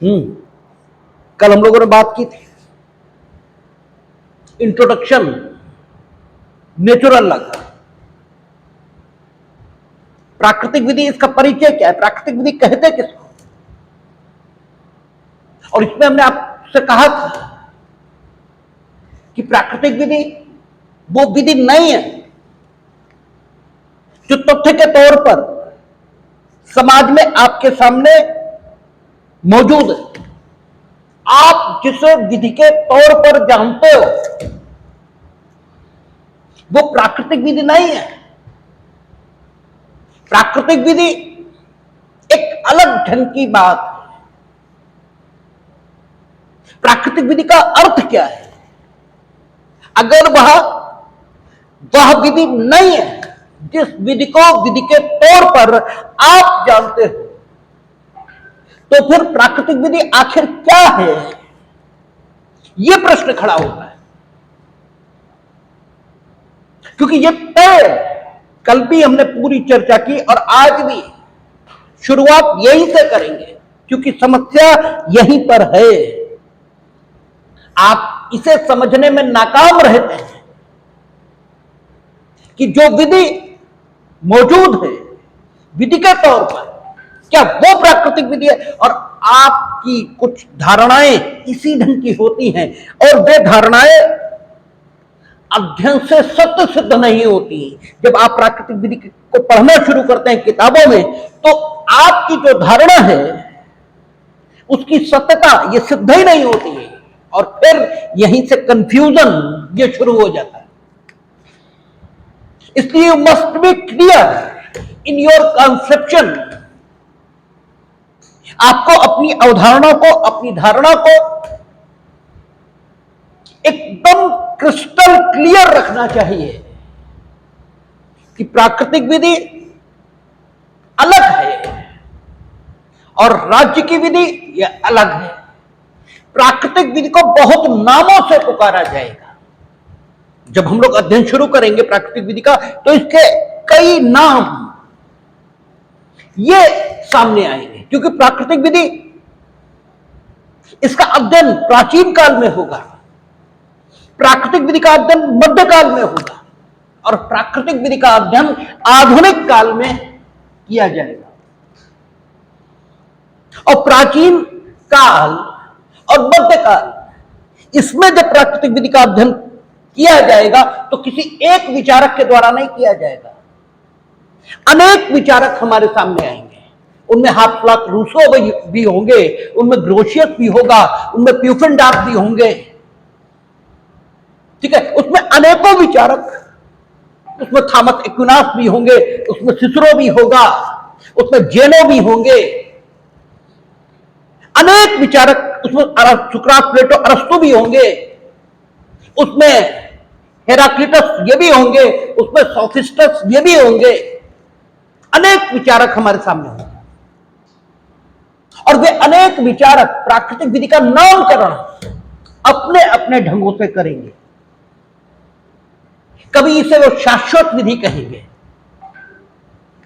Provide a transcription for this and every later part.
कल हम लोगों ने बात की थी इंट्रोडक्शन नेचुरल लॉ का। प्राकृतिक विधि, इसका परिचय क्या है, प्राकृतिक विधि कहते किसको? और इसमें हमने आपसे कहा था कि प्राकृतिक विधि वो विधि नहीं है जो तथ्य के तौर पर समाज में आपके सामने मौजूद है। आप जिसे विधि के तौर पर जानते हो वो प्राकृतिक विधि नहीं है। प्राकृतिक विधि एक अलग ढंग की बात है। प्राकृतिक विधि का अर्थ क्या है? अगर वह विधि नहीं है जिस विधि को विधि के तौर पर आप जानते हो, तो फिर प्राकृतिक विधि आखिर क्या है? यह प्रश्न खड़ा होता है। क्योंकि यह तय, कल भी हमने पूरी चर्चा की और आज भी शुरुआत यहीं से करेंगे, क्योंकि समस्या यहीं पर है। आप इसे समझने में नाकाम रहते हैं कि जो विधि मौजूद है विधि के तौर पर, क्या वो प्राकृतिक विधि है? और आपकी कुछ धारणाएं इसी ढंग की होती हैं और वे धारणाएं अध्ययन से सत्य सिद्ध नहीं होती। जब आप प्राकृतिक विधि को पढ़ना शुरू करते हैं किताबों में, तो आपकी जो धारणा है उसकी सत्यता ये सिद्ध ही नहीं होती है और फिर यहीं से कंफ्यूजन ये शुरू हो जाता है। इसलिए you must be clear in your conception. आपको अपनी अवधारणा को, अपनी धारणा को एकदम क्रिस्टल क्लियर रखना चाहिए कि प्राकृतिक विधि अलग है और राज्य की विधि यह अलग है। प्राकृतिक विधि को बहुत नामों से पुकारा जाएगा। जब हम लोग अध्ययन शुरू करेंगे प्राकृतिक विधि का, तो इसके कई नाम ये सामने आएंगे, क्योंकि प्राकृतिक विधि, इसका अध्ययन प्राचीन काल में होगा, प्राकृतिक विधि का अध्ययन मध्यकाल में होगा और प्राकृतिक विधि का अध्ययन आधुनिक काल में किया जाएगा। और प्राचीन काल और मध्यकाल, इसमें जब प्राकृतिक विधि का अध्ययन किया जाएगा तो किसी एक विचारक के द्वारा नहीं किया जाएगा। अनेक विचारक हमारे सामने आएंगे। उनमें हाफलाक रूसो भी होंगे, उनमें ग्रोशियस भी होगा, उनमें प्यूफेंडार्फ भी होंगे। ठीक है, उसमें अनेकों विचारक, उसमें थॉमस एक्विनास भी होंगे, उसमें सिसरो भी होगा, उसमें जेनो भी होंगे, अनेक विचारक, उसमें सुकरात, प्लेटो, अरस्तु भी होंगे, उसमें हेराक्लिटस ये भी होंगे, उसमें सोफिस्टस ये भी होंगे। अनेक विचारक हमारे सामने होंगे और वे अनेक विचारक प्राकृतिक विधि का नामकरण अपने अपने ढंगों से करेंगे। कभी इसे वो शाश्वत विधि कहेंगे,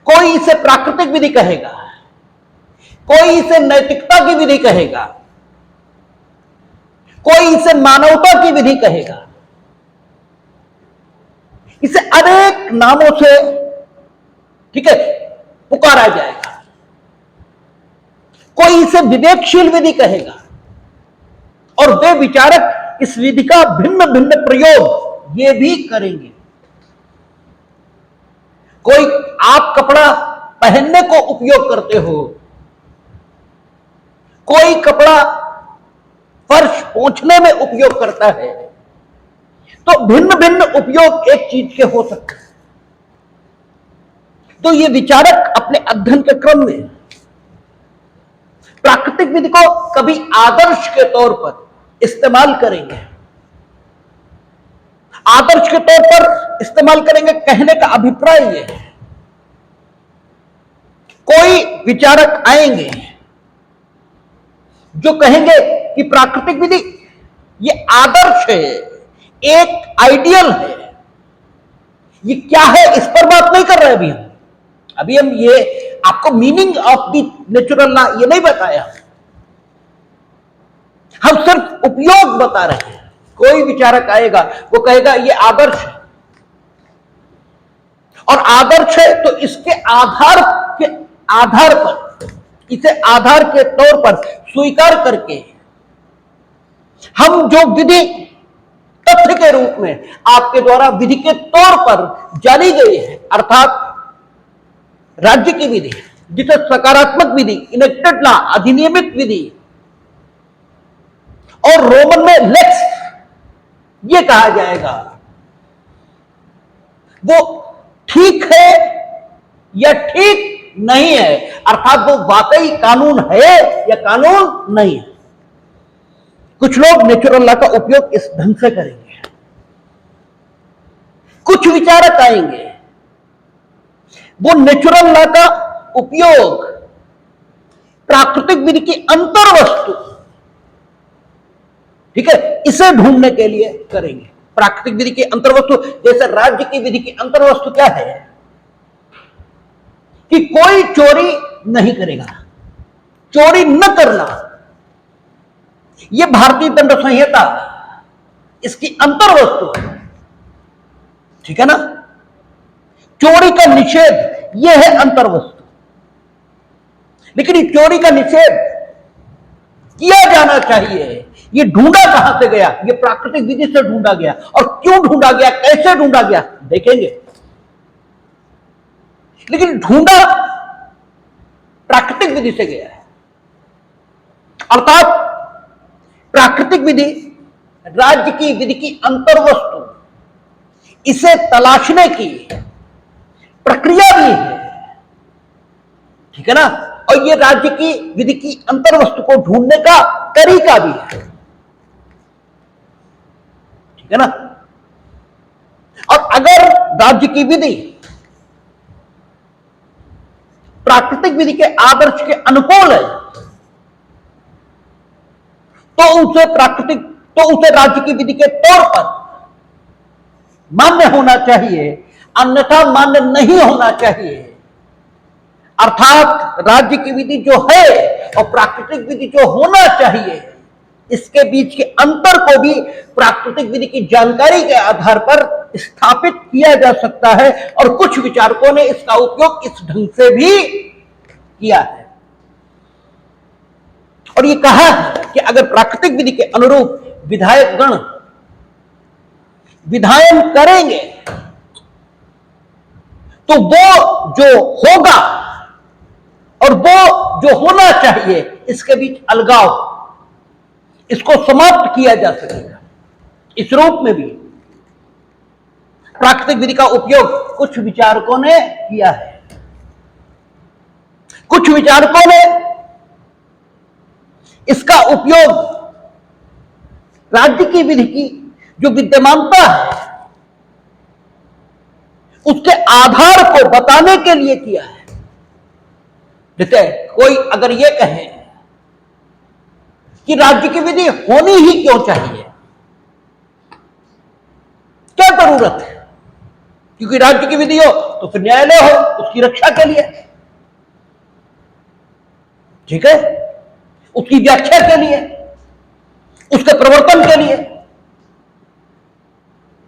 कोई इसे प्राकृतिक विधि कहेगा, कोई इसे नैतिकता की विधि कहेगा, कोई इसे मानवता की विधि कहेगा। इसे अनेक नामों से, ठीक है, पुकारा जाएगा। कोई इसे विवेकशील विधि कहेगा और वे विचारक इस विधि का भिन्न भिन्न प्रयोग ये भी करेंगे। कोई, आप कपड़ा पहनने को उपयोग करते हो, कोई कपड़ा फर्श पोंछने में उपयोग करता है, तो भिन्न भिन्न उपयोग एक चीज के हो सकते हैं। तो ये विचारक अपने अध्ययन के क्रम में प्राकृतिक विधि को कभी आदर्श के तौर पर इस्तेमाल करेंगे। आदर्श के तौर पर इस्तेमाल करेंगे, कहने का अभिप्राय यह है, कोई विचारक आएंगे जो कहेंगे कि प्राकृतिक विधि ये आदर्श है, एक आइडियल है। ये क्या है इस पर बात नहीं कर रहे अभी हम ये आपको meaning of the natural law ये नहीं बताया। हम सिर्फ उपयोग बता रहे हैं। कोई विचारक आएगा, वो कहेगा ये आदर्श है, और आदर्श है तो इसके आधार पर, इसे आधार के तौर पर स्वीकार करके हम जो विधि तथ्य के रूप में आपके द्वारा विधि के तौर पर जानी गई है, अर्थात राज्य की विधि, जिसे सकारात्मक विधि, इनेक्टेड लॉ, अधिनियमित विधि, और रोमन में लेक्स ये कहा जाएगा, वो ठीक है या ठीक नहीं है, अर्थात वो वाकई कानून है या कानून नहीं है। कुछ लोग नेचुरल लॉ का उपयोग इस ढंग से करेंगे, कुछ विचारक आएंगे, वो नेचुरल लॉ का उपयोग प्राकृतिक विधि की अंतर वस्तु, ठीक है, इसे ढूंढने के लिए करेंगे। प्राकृतिक विधि की अंतर वस्तु, जैसे राज्य की विधि की अंतर वस्तु क्या है कि कोई चोरी नहीं करेगा, चोरी न करना, यह भारतीय दंड संहिता इसकी अंतर वस्तु है, ठीक है ना। चोरी का निषेध यह है अंतर वस्तु, लेकिन ये चोरी का निषेध किया जाना चाहिए, ये ढूंढा कहां से गया, ये प्राकृतिक विधि से ढूंढा गया, और क्यों ढूंढा गया, कैसे ढूंढा गया, देखेंगे। लेकिन ढूंढा प्राकृतिक विधि से गया है, अर्थात प्राकृतिक विधि राज्य की विधि की अंतर वस्तु, इसे तलाशने की प्रक्रिया भी है, ठीक है ना, और ये राज्य की विधि की अंतर वस्तु को ढूंढने का तरीका भी है, ठीक है ना। और अगर राज्य की विधि प्राकृतिक विधि के आदर्श के अनुकूल है, तो उसे राज्य की विधि के तौर पर मान्य होना चाहिए, अन्यथा मान्य नहीं होना चाहिए। अर्थात राज्य की विधि जो है और प्राकृतिक विधि जो होना चाहिए, इसके बीच के अंतर को भी प्राकृतिक विधि की जानकारी के आधार पर स्थापित किया जा सकता है, और कुछ विचारकों ने इसका उपयोग इस ढंग से भी किया है, और ये कहा है कि अगर प्राकृतिक विधि के अनुरूप विधायक गण विधायन करेंगे तो वो जो होगा और वो जो होना चाहिए, इसके बीच अलगाव, इसको समाप्त किया जा सकेगा। इस रूप में भी प्राकृतिक विधि का उपयोग कुछ विचारकों ने किया है। कुछ विचारकों ने इसका उपयोग राज्य की विधि की जो विद्यमानता है उसके आधार को बताने के लिए किया है। जैसे कोई अगर यह कहे कि राज्य की विधि होनी ही क्यों चाहिए, क्या जरूरत है, क्योंकि राज्य की विधि हो तो फिर न्यायालय हो उसकी रक्षा के लिए, ठीक है, उसकी व्याख्या के लिए, उसके प्रवर्तन के लिए,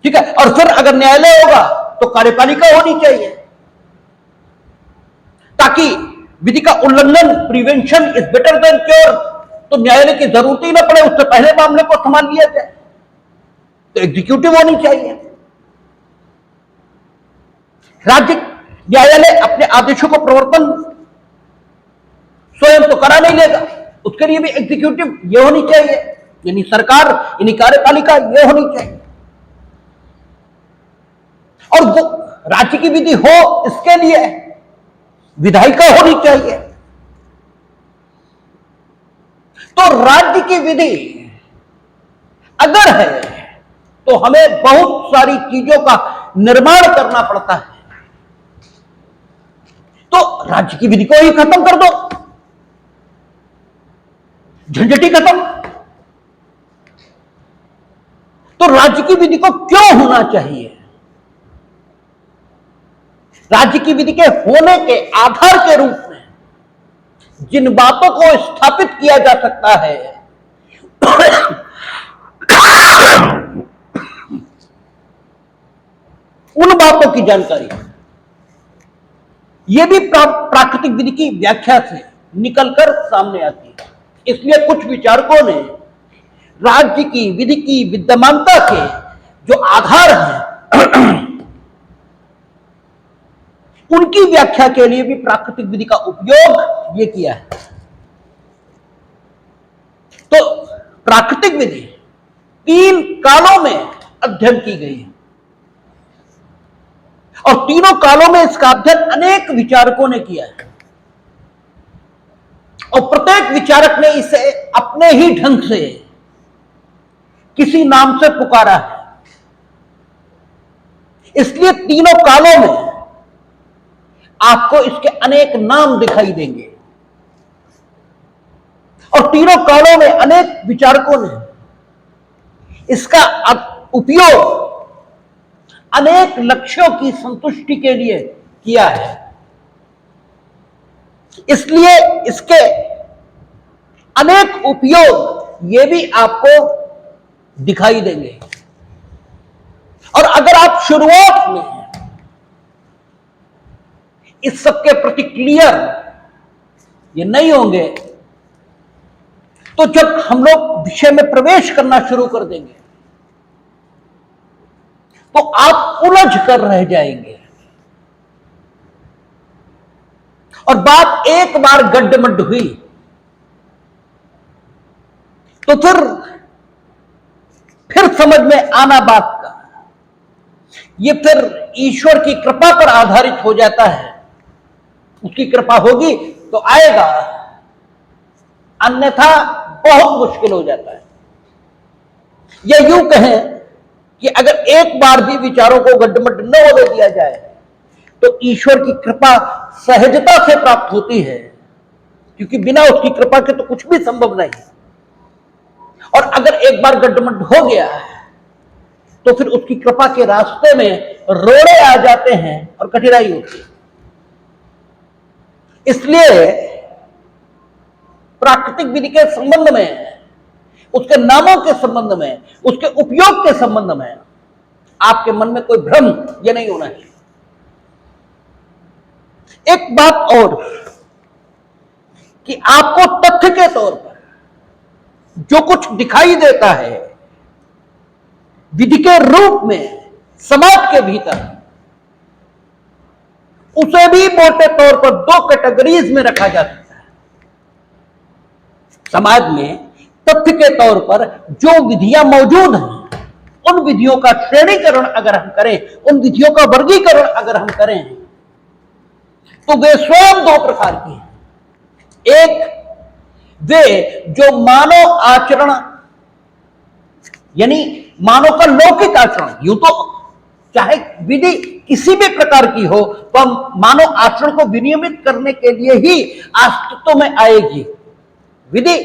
ठीक है। और फिर अगर न्यायालय होगा तो कार्यपालिका होनी चाहिए, ताकि विधि का उल्लंघन, prevention is better than cure, तो न्यायालय की जरूरत ही ना पड़े, उससे पहले मामले को संभाल लिया जाए। तो एग्जीक्यूटिव होनी चाहिए। राज्य न्यायालय अपने आदेशों को प्रवर्तन स्वयं तो करा नहीं लेगा, उसके लिए भी एग्जीक्यूटिव ये होनी चाहिए, यानी सरकार, यानी कार्यपालिका ये होनी चाहिए। और वो राज्य की विधि हो इसके लिए विधायिका होनी चाहिए। तो राज्य की विधि अगर है तो हमें बहुत सारी चीजों का निर्माण करना पड़ता है। तो राज्य की विधि को ही खत्म कर दो, झंझटी खत्म। तो राज्य की विधि को क्यों होना चाहिए? राज्य की विधि के होने के आधार के रूप में जिन बातों को स्थापित किया जा सकता है उन बातों की जानकारी यह भी प्राकृतिक विधि की व्याख्या से निकलकर सामने आती है। इसलिए कुछ विचारकों ने राज्य की विधि की विद्यमानता के जो आधार हैं उनकी व्याख्या के लिए भी प्राकृतिक विधि का उपयोग ये किया है। तो प्राकृतिक विधि 3 कालों में अध्ययन की गई है और तीनों कालों में इसका अध्ययन अनेक विचारकों ने किया है और प्रत्येक विचारक ने इसे अपने ही ढंग से किसी नाम से पुकारा है। इसलिए तीनों कालों में आपको इसके अनेक नाम दिखाई देंगे और तीनों कालों में अनेक विचारकों ने इसका उपयोग अनेक लक्ष्यों की संतुष्टि के लिए किया है। इसलिए इसके अनेक उपयोग ये भी आपको दिखाई देंगे। और अगर आप शुरुआत में इस सब के प्रति क्लियर ये नहीं होंगे तो जब हम लोग विषय में प्रवेश करना शुरू कर देंगे तो आप उलझ कर रह जाएंगे और बात एक बार गड्ढमड्ढ हुई तो फिर समझ में आना बात का ये फिर ईश्वर की कृपा पर आधारित हो जाता है। उसकी कृपा होगी तो आएगा, अन्यथा बहुत मुश्किल हो जाता है। या यूं कहें कि अगर एक बार भी विचारों को गड्ढमड्ढ न होने दिया जाए तो ईश्वर की कृपा सहजता से प्राप्त होती है, क्योंकि बिना उसकी कृपा के तो कुछ भी संभव नहीं। और अगर एक बार गड्ढमड्ढ हो गया तो फिर उसकी कृपा के रास्ते में रोड़े आ जाते हैं और कठिनाई होती है। इसलिए प्राकृतिक विधि के संबंध में, उसके नामों के संबंध में, उसके उपयोग के संबंध में आपके मन में कोई भ्रम यह नहीं होना है। एक बात और कि आपको तथ्य के तौर पर जो कुछ दिखाई देता है विधि के रूप में समाज के भीतर, उसे भी मोटे तौर पर 2 कैटेगरीज में रखा जा सकता है। समाज में तथ्य के तौर पर जो विधियां मौजूद हैं उन विधियों का श्रेणीकरण अगर हम करें, उन विधियों का वर्गीकरण अगर हम करें तो वे स्वयं 2 प्रकार की हैं। एक वे जो मानव आचरण यानी मानव का लौकिक आचरण, यूं तो चाहे विधि किसी भी प्रकार की हो तो मानव आचरण को विनियमित करने के लिए ही अस्तित्व में आएगी। विधि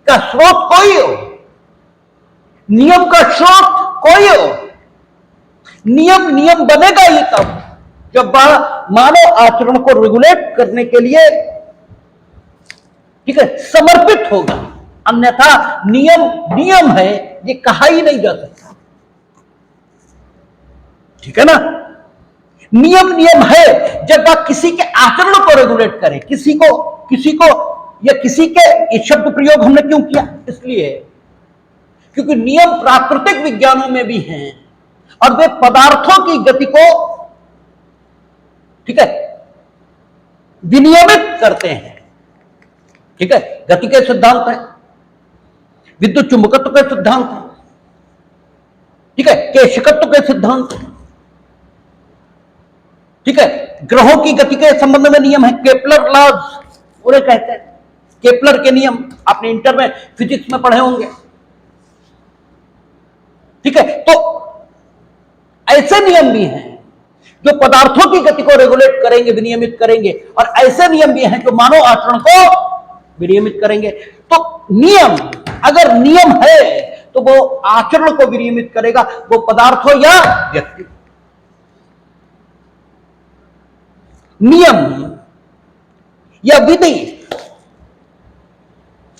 का स्रोत कोई हो, नियम का स्रोत कोई हो, नियम बनेगा ही तब जब मानव आचरण को रेगुलेट करने के लिए, ठीक है, समर्पित होगा। अन्यथा नियम है ये कहा ही नहीं जा सकता। ठीक है ना? नियम है जब आप किसी के आचरण को रेगुलेट करें, किसी को या किसी के, ये शब्द प्रयोग हमने क्यों किया? इसलिए क्योंकि नियम प्राकृतिक विज्ञानों में भी हैं और वे पदार्थों की गति को, ठीक है, विनियमित करते हैं। ठीक है, गति के सिद्धांत है, विद्युत चुंबकत्व के सिद्धांत है, ठीक है, केशिकत्व के सिद्धांत है, ठीक है, ग्रहों की गति के संबंध में नियम है, केपलर लॉज उन्हें कहते हैं। केपलर के नियम आपने इंटर में फिजिक्स में पढ़े होंगे। ठीक है, तो ऐसे नियम भी हैं जो पदार्थों की गति को रेगुलेट करेंगे, विनियमित करेंगे, और ऐसे नियम भी हैं जो मानव आचरण को विनियमित करेंगे। तो नियम, अगर नियम है तो वो आचरण को विनियमित करेगा, वो पदार्थ हो या व्यक्ति। नियम या विधि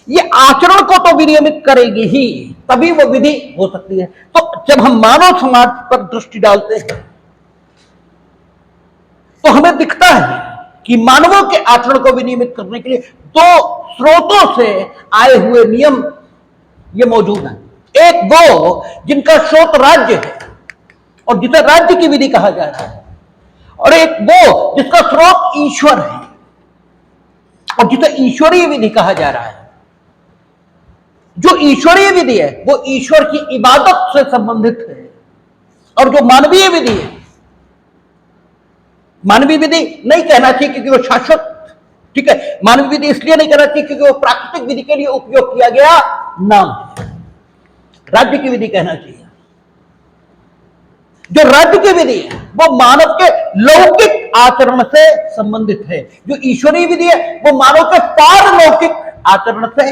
ये आचरण को तो विनियमित करेगी ही, तभी वो विधि हो सकती है। तो जब हम मानव समाज पर दृष्टि डालते हैं तो हमें दिखता है कि मानवों के आचरण को विनियमित करने के लिए दो स्रोतों से आए हुए नियम ये मौजूद हैं। एक वो जिनका स्रोत राज्य है और जिसे राज्य की विधि कहा जा रहा है, और एक वो जिसका स्रोत ईश्वर है और जिसे ईश्वरीय विधि कहा जा रहा है। जो ईश्वरीय विधि है वो ईश्वर की इबादत से संबंधित है, और जो मानवीय विधि है, मानवीय विधि नहीं कहना चाहिए क्योंकि वो शाश्वत, ठीक है, मानवीय विधि इसलिए नहीं कहना चाहिए क्योंकि वो प्राकृतिक विधि के लिए उपयोग किया गया नाम है। राज्य की विधि कहना चाहिए। जो राज्य की विधि है वो मानव के लौकिक आचरण से संबंधित है। जो ईश्वरीय विधि है वो मानव के पारलौकिक आचरण से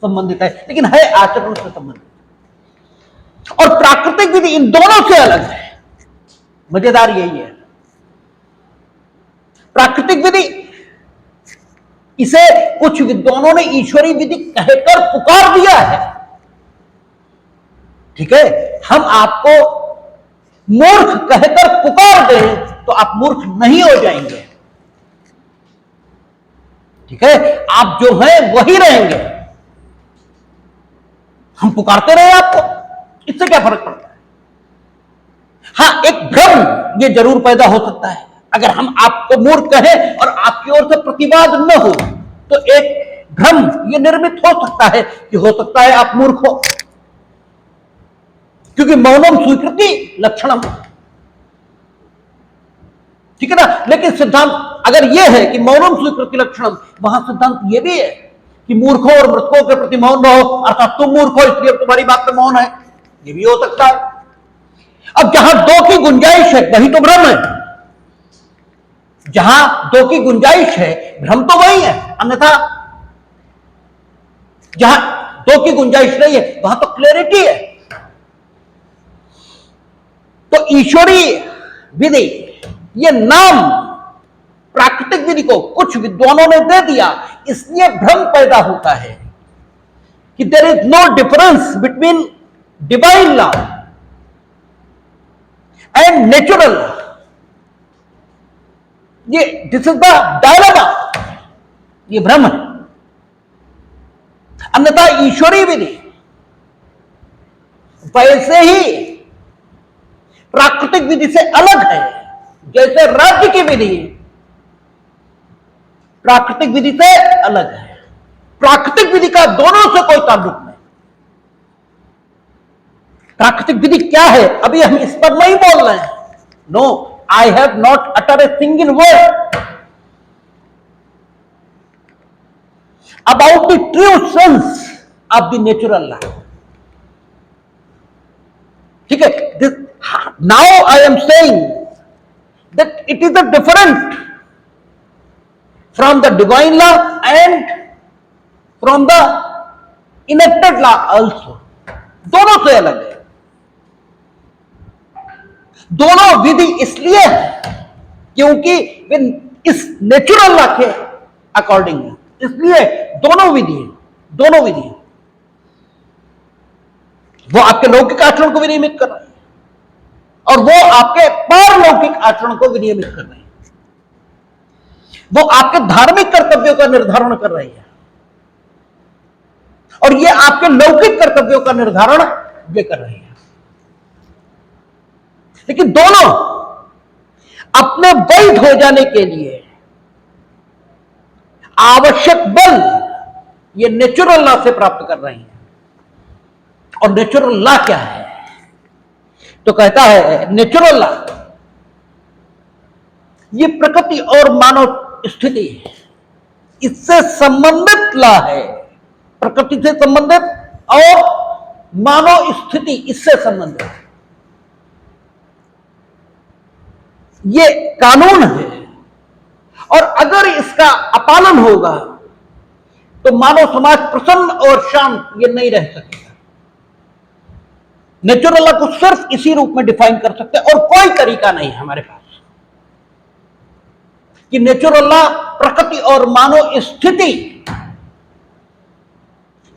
संबंधित है, लेकिन है आचरण से संबंधित। और प्राकृतिक विधि इन दोनों से अलग है। मजेदार यही है, प्राकृतिक विधि इसे कुछ विद्वानों ने ईश्वरीय विधि कहकर पुकार दिया है। ठीक है, हम आपको मूर्ख कहकर पुकार दें तो आप मूर्ख नहीं हो जाएंगे। ठीक है, आप जो हैं वही रहेंगे। हम पुकारते रहे आपको, इससे क्या फर्क पड़ता है। हां, एक भ्रम ये जरूर पैदा हो सकता है। अगर हम आपको मूर्ख कहें और आपकी ओर से प्रतिवाद न हो तो एक भ्रम ये निर्मित हो सकता है कि हो सकता है आप मूर्ख हो, क्योंकि मौनम स्वीकृति लक्षणम, ठीक है ना। लेकिन सिद्धांत अगर यह है कि मौनम स्वीकृति लक्षणम, वहां सिद्धांत यह भी है कि मूर्खों और मृतकों के प्रति मौन रहो, अर्थात तुम मूर्ख हो इसलिए तुम्हारी बात पे मौन है, यह भी हो सकता है। अब जहां दो की गुंजाइश है वही तो भ्रम है। जहां दो की गुंजाइश है भ्रम तो वही है, अन्यथा जहां दो की गुंजाइश नहीं है वहां तो क्लैरिटी है। तो ईश्वरीय विधि ये नाम प्राकृतिक विधि को कुछ विद्वानों ने दे दिया, इसलिए भ्रम पैदा होता है कि there is no difference between divine law and natural law. ये दिस इज द डायलेमा, ये भ्रम है। अन्यथा ईश्वरीय विधि वैसे ही प्राकृतिक विधि से अलग है जैसे राज्य की विधि प्राकृतिक विधि से अलग है। प्राकृतिक विधि का दोनों से कोई ताल्लुक नहीं। प्राकृतिक विधि क्या है अभी हम इस पर नहीं बोल रहे हैं। No, I have not uttered a single word about the true sense of the natural law. ठीक है, now I am saying that it is a different from the divine law and from the enacted law also. दोनों से अलग है। दोनों विधि इसलिए है क्योंकि वे इस नेचुरल लॉ के अकॉर्डिंग है, इसलिए दोनों विधि वो आपके लौकिक आचरण को विनियमित कर रहे हैं और वो आपके पारलौकिक आचरण को विनियमित कर रहे हैं। वो आपके धार्मिक कर्तव्यों का निर्धारण कर रही है और ये आपके लौकिक कर्तव्यों का निर्धारण ये कर रही है। लेकिन दोनों अपने वैध हो जाने के लिए आवश्यक बल ये नेचुरल लॉ से प्राप्त कर रहे हैं। और नेचुरल लॉ क्या है? तो कहता है नेचुरल लॉ ये प्रकृति और मानव स्थिति इससे संबंधित लॉ है। प्रकृति से संबंधित और मानव स्थिति इससे संबंधित, ये कानून है। और अगर इसका अपालन होगा तो मानव समाज प्रसन्न और शांत ये नहीं रह सकेगा। नेचुरल लॉ को सिर्फ इसी रूप में डिफाइन कर सकते हैं और कोई तरीका नहीं है हमारे पास कि नेचुरल लॉ प्रकृति और मानव स्थिति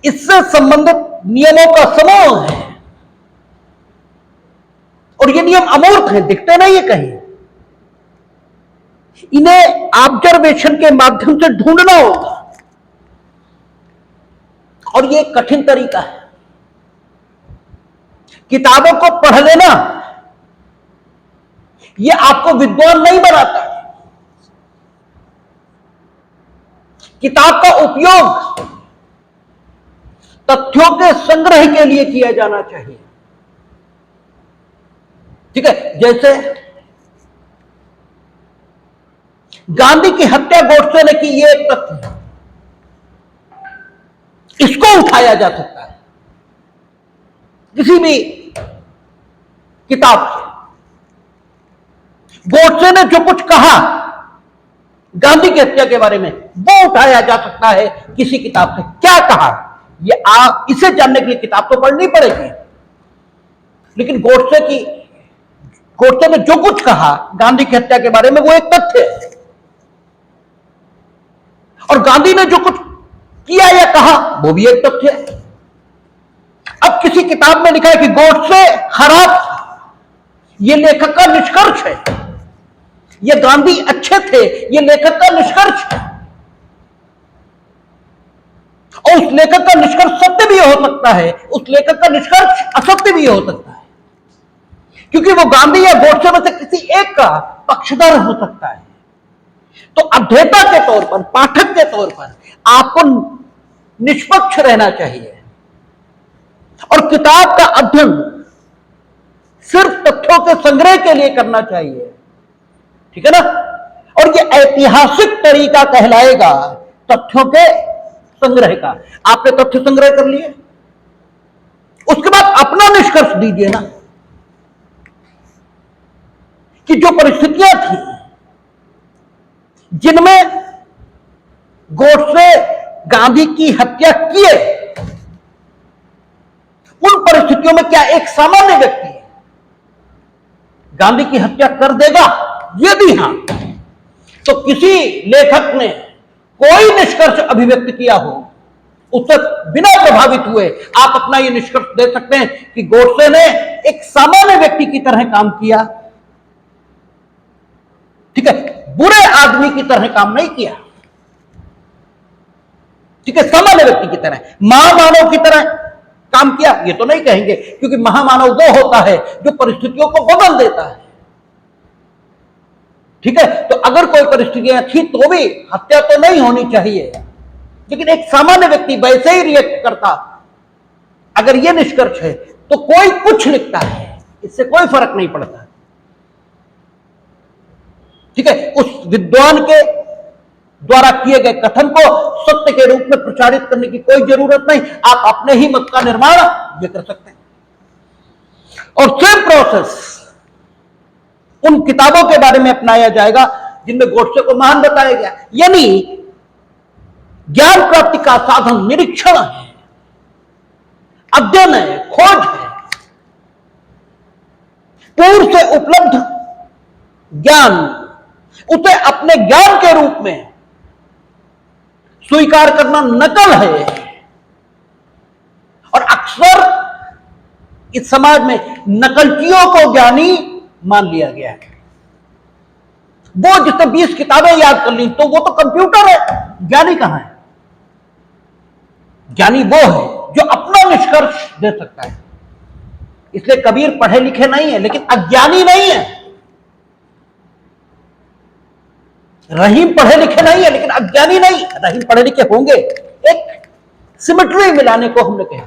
इससे संबंधित नियमों का समूह है और ये नियम अमूर्त हैं, दिखते नहीं है कहीं। इन्हें ऑब्जर्वेशन के माध्यम से ढूंढना होगा और ये एक कठिन तरीका है। किताबों को पढ़ लेना ये आपको विद्वान नहीं बनाता। किताब का उपयोग तथ्यों के संग्रह के लिए किया जाना चाहिए। ठीक है, जैसे गांधी की हत्या गोडसे ने की, ये एक तथ्य है, इसको उठाया जा सकता है किसी भी किताब से। गोडसे ने जो कुछ कहा गांधी की हत्या के बारे में, वो उठाया जा सकता है किसी किताब से। क्या कहा, ये आप इसे जानने के लिए किताब तो पढ़नी पड़ेगी, लेकिन गोडसे ने जो कुछ कहा गांधी की हत्या के बारे में, वो एक तथ्य है। और गांधी ने जो कुछ किया या कहा, वो भी एक तथ्य है। अब किसी किताब में लिखा है कि गोडसे खराब था, ये लेखक का निष्कर्ष है। ये गांधी अच्छे थे, ये लेखक का निष्कर्ष है। और उस लेखक का निष्कर्ष सत्य भी हो सकता है, उस लेखक का निष्कर्ष असत्य भी हो सकता है, क्योंकि वो गांधी या गोडसे में से किसी एक का पक्षधर हो सकता है। तो अध्येता के तौर पर, पाठक के तौर पर आपको निष्पक्ष रहना चाहिए और किताब का अध्ययन सिर्फ तथ्यों के संग्रह के लिए करना चाहिए। ठीक है ना? और ये ऐतिहासिक तरीका कहलाएगा तथ्यों के संग्रह का। आपने तथ्य संग्रह कर लिए, उसके बाद अपना निष्कर्ष दीजिए ना कि जो परिस्थितियां थी जिनमें गोडसे गांधी की हत्या किए, उन परिस्थितियों में क्या एक सामान्य व्यक्ति गांधी की हत्या कर देगा? यदि हां, तो किसी लेखक ने कोई निष्कर्ष अभिव्यक्त किया हो, उससे बिना प्रभावित हुए आप अपना यह निष्कर्ष दे सकते हैं कि गोडसे ने एक सामान्य व्यक्ति की तरह काम किया। ठीक है, बुरे आदमी की तरह काम नहीं किया। ठीक है, सामान्य व्यक्ति की तरह, महामानव की तरह काम किया, ये तो नहीं कहेंगे, क्योंकि महामानव वो होता है जो परिस्थितियों को बदल देता है। ठीक है, तो अगर कोई परिस्थितियां थी तो भी हत्या तो नहीं होनी चाहिए, लेकिन एक सामान्य व्यक्ति वैसे ही रिएक्ट करता, अगर यह निष्कर्ष है तो कोई कुछ लिखता है, इससे कोई फर्क नहीं पड़ता। ठीक है, उस विद्वान के द्वारा किए गए कथन को सत्य के रूप में प्रचारित करने की कोई जरूरत नहीं, आप अपने ही मत का निर्माण ये कर सकते हैं। और सेम प्रोसेस उन किताबों के बारे में अपनाया जाएगा जिनमें गोडसे को महान बताया गया। यानी ज्ञान प्राप्ति का साधन निरीक्षण है, अध्ययन है, खोज है। पूर्व से उपलब्ध ज्ञान, उसे अपने ज्ञान के रूप में स्वीकार करना नकल है। और अक्सर इस समाज में नकलचियों को ज्ञानी मान लिया गया है। वो जिसने 20 किताबें याद कर ली तो वो तो कंप्यूटर है, ज्ञानी कहां है? ज्ञानी वो है जो अपना निष्कर्ष दे सकता है। इसलिए कबीर पढ़े लिखे नहीं है लेकिन अज्ञानी नहीं है, रहीम पढ़े लिखे नहीं है लेकिन अज्ञानी नहीं, रहीम पढ़े लिखे होंगे। एक सिमेट्री मिलाने को हमने कहा।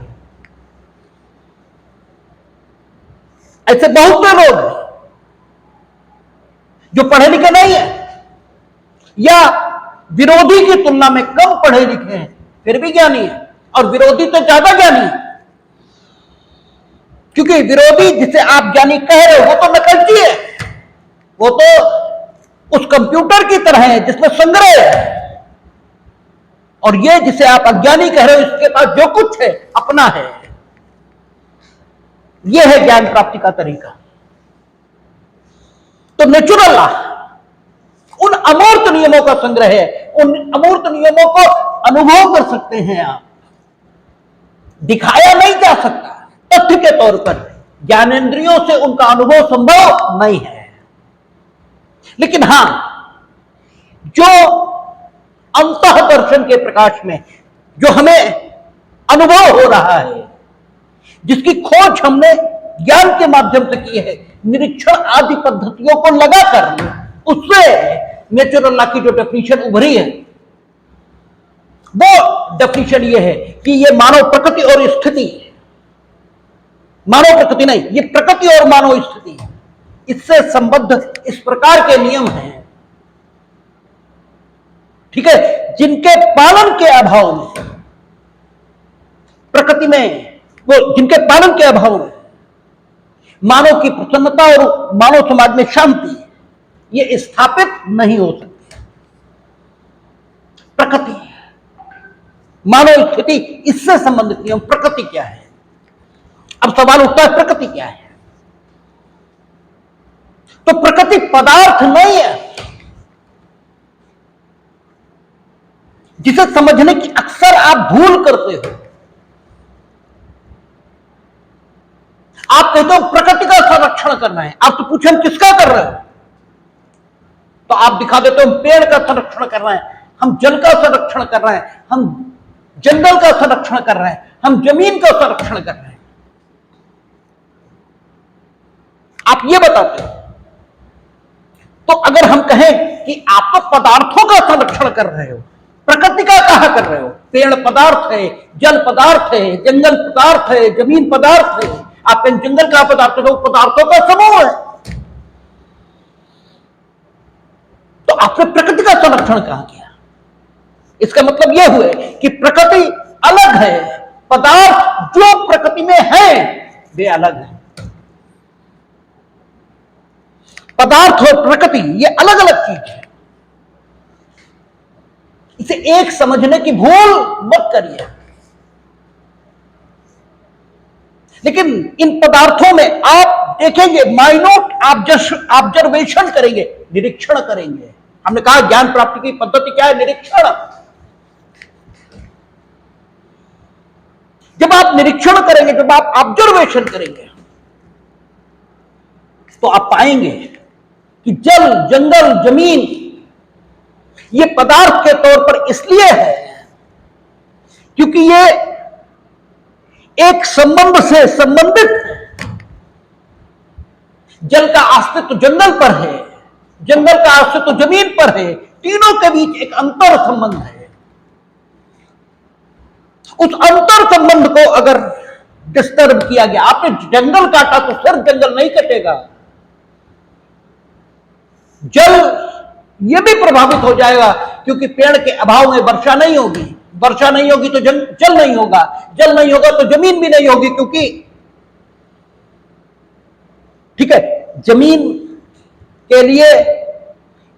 ऐसे बहुत से लोग हैं जो पढ़े लिखे नहीं है या विरोधी की तुलना में कम पढ़े लिखे हैं, फिर भी ज्ञानी है, और विरोधी तो ज्यादा ज्ञानी है। क्योंकि विरोधी जिसे आप ज्ञानी कह रहे हो वो तो नकलची है, वो तो उस कंप्यूटर की तरह है जिसमें संग्रह है, और ये जिसे आप अज्ञानी कह रहे हो इसके पास जो कुछ है अपना है। यह है ज्ञान प्राप्ति का तरीका। तो नेचुरल लॉ उन अमूर्त नियमों का संग्रह है, उन अमूर्त नियमों को अनुभव कर सकते हैं आप। दिखाया नहीं जा सकता, तथ्य के तौर पर ज्ञानेंद्रियों से उनका अनुभव संभव नहीं है। लेकिन हां, जो अंतः दर्शन के प्रकाश में जो हमें अनुभव हो रहा है, जिसकी खोज हमने ज्ञान के माध्यम से की है, निरीक्षण आदि पद्धतियों को लगाकर, उससे नेचुरल लॉ की जो डेफिनेशन उभरी है, वो डेफिनेशन ये है कि ये मानव प्रकृति और स्थिति, मानव प्रकृति नहीं, ये प्रकृति और मानव स्थिति, इससे संबद्ध इस प्रकार के नियम हैं, ठीक है, जिनके पालन के अभाव में प्रकृति में, वो जिनके पालन के अभाव में मानव की प्रसन्नता और मानव समाज में शांति ये स्थापित नहीं हो सकती। प्रकृति, मानव स्थिति, इससे संबंधित नियम, प्रकृति क्या है। अब सवाल उठता है प्रकृति क्या है। तो प्रकृति पदार्थ नहीं है जिसे समझने की अक्सर आप भूल करते हो। आप कहते हो प्रकृति का संरक्षण करना है, आप तो पूछे हम किसका कर रहे हो, तो आप दिखा देते हो पेड़ का संरक्षण कर रहे हैं, हम जल का संरक्षण कर रहे हैं, हम जंगल का संरक्षण कर रहे हैं, हम जमीन का संरक्षण कर रहे हैं। आप ये बताते हो। तो अगर हम कहें कि आप तो पदार्थों का संरक्षण कर रहे हो, प्रकृति का कहा कर रहे हो, पेड़ पदार्थ है, जल पदार्थ है, जंगल पदार्थ है, जमीन पदार्थ है, आप इन जंगल का पदार्थ हो, पदार्थों का समूह है, तो आपने प्रकृति का संरक्षण कहां किया। इसका मतलब यह हुए कि प्रकृति अलग है, पदार्थ जो प्रकृति में है वे अलग है। पदार्थ और प्रकृति ये अलग अलग चीज है, इसे एक समझने की भूल मत करिए। लेकिन इन पदार्थों में आप देखेंगे, माइन्यूट ऑब्जर्वेशन करेंगे, निरीक्षण करेंगे। हमने कहा ज्ञान प्राप्ति की पद्धति क्या है, निरीक्षण। जब आप निरीक्षण करेंगे, जब आप ऑब्जर्वेशन करेंगे, तो आप पाएंगे कि जल, जंगल, जमीन ये पदार्थ के तौर पर इसलिए है क्योंकि ये एक संबंध से संबंधित है। जल का अस्तित्व जंगल पर है, जंगल का अस्तित्व जमीन पर है, तीनों के बीच एक अंतर संबंध है। उस अंतर संबंध को अगर डिस्टर्ब किया गया, आपने जंगल काटा तो सिर्फ जंगल नहीं कटेगा, जल ये भी प्रभावित हो जाएगा, क्योंकि पेड़ के अभाव में वर्षा नहीं होगी, वर्षा नहीं होगी तो जल नहीं होगा, जल नहीं होगा तो जमीन भी नहीं होगी, क्योंकि ठीक है, जमीन के लिए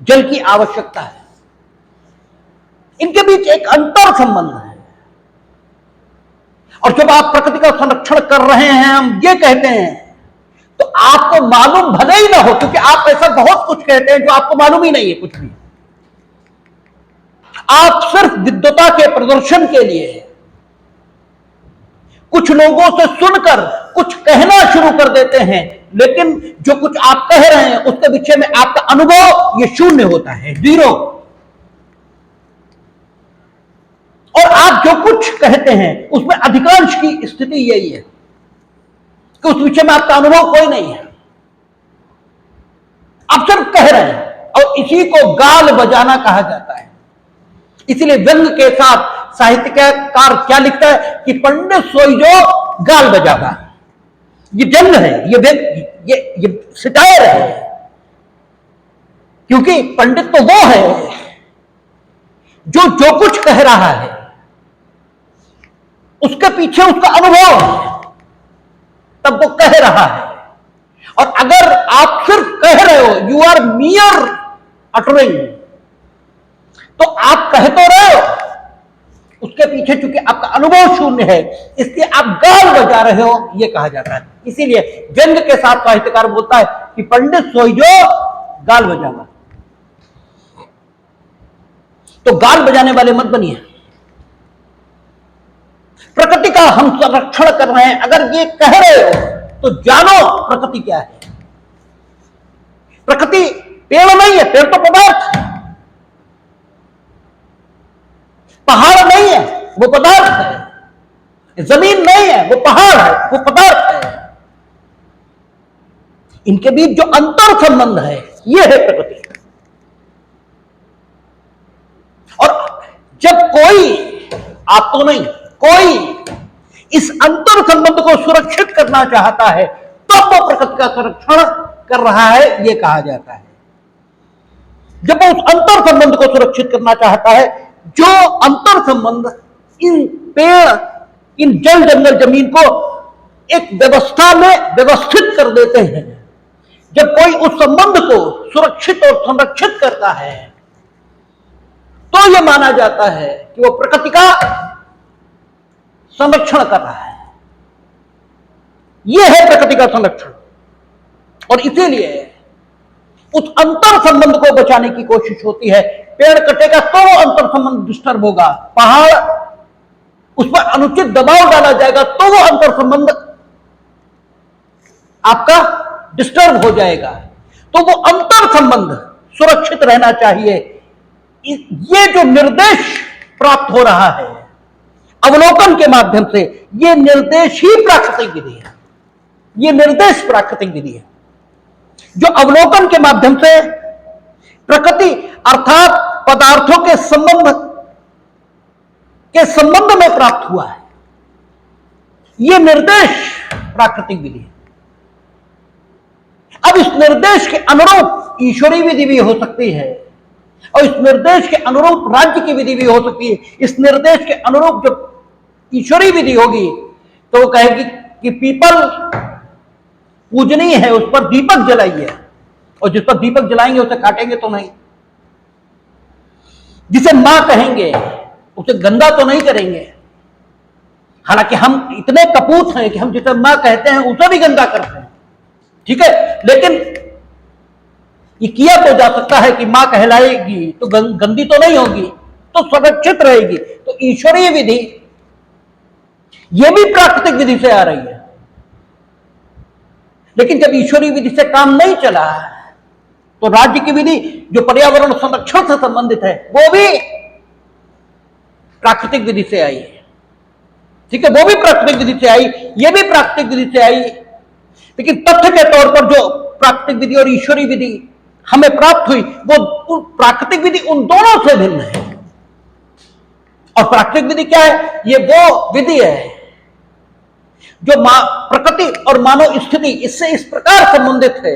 जल की आवश्यकता है। इनके बीच एक अंतर संबंध है। और जब आप प्रकृति का संरक्षण कर रहे हैं, हम ये कहते हैं, तो आपको मालूम भले ही ना हो, क्योंकि आप ऐसा बहुत कुछ कहते हैं जो आपको मालूम ही नहीं है कुछ भी। आप सिर्फ विद्वता के प्रदर्शन के लिए कुछ लोगों से सुनकर कुछ कहना शुरू कर देते हैं, लेकिन जो कुछ आप कह रहे हैं उसके विषय में आपका अनुभव ये शून्य होता है, जीरो। और आप जो कुछ कहते हैं उसमें अधिकांश की स्थिति यही है कि उस विषय में आपका अनुभव कोई नहीं है, आप सिर्फ कह रहे हैं। और इसी को गाल बजाना कहा जाता है। इसीलिए व्यंग के साथ साहित्यकार क्या लिखता है कि पंडित सोई जो गाल बजावा। ये व्यंग है, ये व्यंग, ये सिटायर है, क्योंकि पंडित तो वो है जो कुछ कह रहा है उसके पीछे उसका अनुभव है, तब वो कह रहा है। और अगर आप सिर्फ कह रहे हो, यू आर मियर अटरिंग, तो आप कह तो रहे हो, उसके पीछे चूंकि आपका अनुभव शून्य है, इसलिए आप गाल बजा रहे हो, यह कहा जाता है। इसीलिए व्यंग के साथ साहित्यकार बोलता है कि पंडित सोई जो गाल बजावा। तो गाल बजाने वाले मत बनिए। प्रकृति का हम संरक्षण कर रहे हैं, अगर ये कह रहे हो तो जानो प्रकृति क्या है। प्रकृति पेड़ नहीं है, पेड़ तो पदार्थ है। पहाड़ नहीं है, वो पदार्थ है। जमीन नहीं है, वो पहाड़ है, वो पदार्थ है। इनके बीच जो अंतर संबंध है, ये है प्रकृति। और जब कोई, आप तो नहीं, कोई इस अंतर संबंध को सुरक्षित करना चाहता है, तब वो प्रकृति का संरक्षण कर रहा है, ये कहा जाता है। जब वो उस अंतर संबंध को सुरक्षित करना चाहता है, जो अंतर संबंध इन पेड़, इन जल जंगल जमीन को एक व्यवस्था में व्यवस्थित कर देते हैं, जब कोई उस संबंध को सुरक्षित और संरक्षित करता है, तो यह माना जाता है कि वो प्रकृति का संरक्षण कर रहा है। यह है प्रकृति का संरक्षण। और इसीलिए उस अंतर संबंध को बचाने की कोशिश होती है। पेड़ कटेगा तो वो अंतर संबंध डिस्टर्ब होगा, पहाड़, उस पर अनुचित दबाव डाला जाएगा तो वो अंतर संबंध आपका डिस्टर्ब हो जाएगा। तो वो अंतर संबंध सुरक्षित रहना चाहिए। ये जो निर्देश प्राप्त हो रहा है अवलोकन के माध्यम से, ये निर्देश ही प्राकृतिक विधि है। ये निर्देश प्राकृतिक विधि है जो अवलोकन के माध्यम से प्रकृति अर्थात पदार्थों के संबंध में प्राप्त हुआ है। यह निर्देश प्राकृतिक विधि है। अब इस निर्देश के अनुरूप ईश्वरीय विधि भी हो सकती है, और इस निर्देश के अनुरूप राज्य की विधि भी हो सकती है। इस निर्देश के अनुरूप जब ईश्वरीय विधि होगी तो वो कहेगी कि पीपल पूजनीय है, उस पर दीपक जलाइए, और जिस पर दीपक जलाएंगे उसे काटेंगे तो नहीं। जिसे मां कहेंगे उसे गंदा तो नहीं करेंगे। हालांकि हम इतने कपूत हैं कि हम जिसे मां कहते हैं उसे भी गंदा करते हैं, ठीक है, लेकिन ये किया तो जा सकता है कि मां कहलाएगी तो गंदी तो नहीं होगी, तो सुरक्षित रहेगी। तो ईश्वरीय विधि यह भी प्राकृतिक विधि से आ रही है। लेकिन जब ईश्वरीय विधि से काम नहीं चला तो राज्य की विधि जो पर्यावरण संरक्षण से संबंधित है वो भी प्राकृतिक विधि से आई है, ठीक है, वो भी प्राकृतिक विधि से आई, ये भी प्राकृतिक विधि से आई। लेकिन तथ्य के तौर पर जो प्राकृतिक विधि और ईश्वरीय विधि हमें प्राप्त हुई वो प्राकृतिक विधि उन दोनों से भिन्न है। और प्राकृतिक विधि क्या है? ये वो विधि है जो प्रकृति और मानव स्थिति इससे इस प्रकार संबंधित है,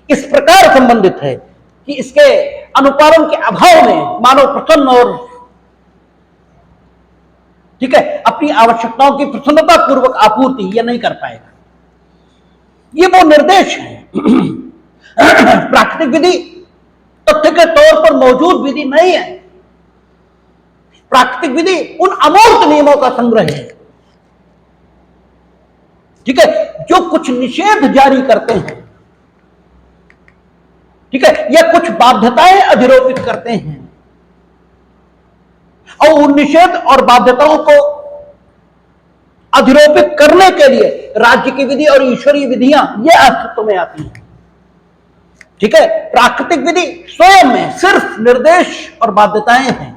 इस प्रकार संबंधित है कि इसके अनुपालन के अभाव में मानव प्रसन्न और, ठीक है, अपनी आवश्यकताओं की प्रसन्नता पूर्वक आपूर्ति यह नहीं कर पाएगा। ये वो निर्देश है। प्राकृतिक विधि तथ्य के तौर पर मौजूद विधि नहीं है। प्राकृतिक विधि उन अमूर्त नियमों का संग्रह है, ठीक है, जो कुछ निषेध जारी करते हैं, ठीक है, या कुछ बाध्यताएं अधिरोपित करते हैं, और उन निषेध और बाध्यताओं को अधिरोपित करने के लिए राज्य की विधि और ईश्वरीय विधियां ये अस्तित्व में आती हैं, ठीक है। प्राकृतिक विधि स्वयं में सिर्फ निर्देश और बाध्यताएं हैं,